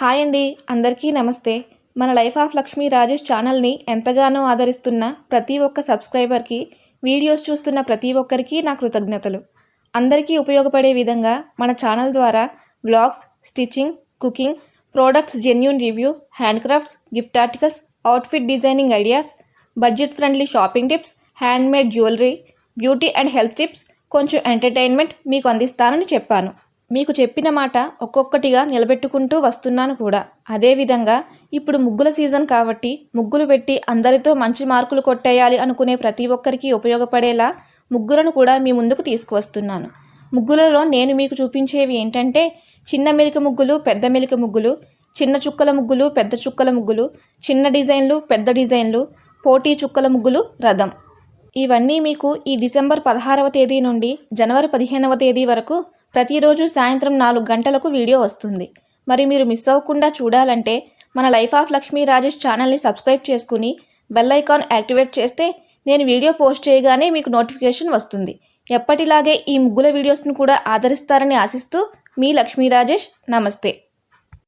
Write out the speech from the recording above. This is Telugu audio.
హాయ్ అండి, అందరికీ నమస్తే. మన లైఫ్ ఆఫ్ లక్ష్మీ రాజేష్ ఛానల్ని ఎంతగానో ఆదరిస్తున్న ప్రతి ఒక్క సబ్స్క్రైబర్కి, వీడియోస్ చూస్తున్న ప్రతి ఒక్కరికి నా కృతజ్ఞతలు. అందరికీ ఉపయోగపడే విధంగా మన ఛానల్ ద్వారా vlogs, stitching, cooking, products genuine review, handcrafts, gift articles, outfit designing ideas, budget friendly shopping tips, handmade jewellery, beauty and health tips, కొంచెం ఎంటర్టైన్మెంట్ మీకు అందిస్తానని చెప్పాను. మీకు చెప్పిన మాట ఒక్కొక్కటిగా నిలబెట్టుకుంటూ వస్తున్నాను కూడా. అదేవిధంగా ఇప్పుడు ముగ్గుల సీజన్ కాబట్టి ముగ్గులు పెట్టి అందరితో మంచి మార్కులు కొట్టేయాలి అనుకునే ప్రతి ఒక్కరికి ఉపయోగపడేలా ముగ్గులను కూడా మీ ముందుకు తీసుకువస్తున్నాను. ముగ్గులలో నేను మీకు చూపించేవి ఏంటంటే చిన్న మెలిక ముగ్గులు, పెద్ద మెలిక ముగ్గులు, చిన్న చుక్కల ముగ్గులు, పెద్ద చుక్కల ముగ్గులు, చిన్న డిజైన్లు, పెద్ద డిజైన్లు, పోటీ చుక్కల ముగ్గులు, రథం. ఇవన్నీ మీకు ఈ డిసెంబర్ 16వ తేదీ నుండి జనవరి 15వ తేదీ వరకు ప్రతిరోజు సాయంత్రం 4 గంటలకు వీడియో వస్తుంది. మరి మీరు మిస్ అవ్వకుండా చూడాలంటే మన లైఫ్ ఆఫ్ లక్ష్మీ రాజేష్ ఛానల్ని సబ్స్క్రైబ్ చేసుకుని బెల్ ఐకాన్ యాక్టివేట్ చేస్తే నేను వీడియో పోస్ట్ చేయగానే మీకు నోటిఫికేషన్ వస్తుంది. ఎప్పటిలాగే ఈ ముగ్గుల వీడియోస్ను కూడా ఆదరిస్తారని ఆశిస్తూ మీ లక్ష్మీ రాజేష్. నమస్తే.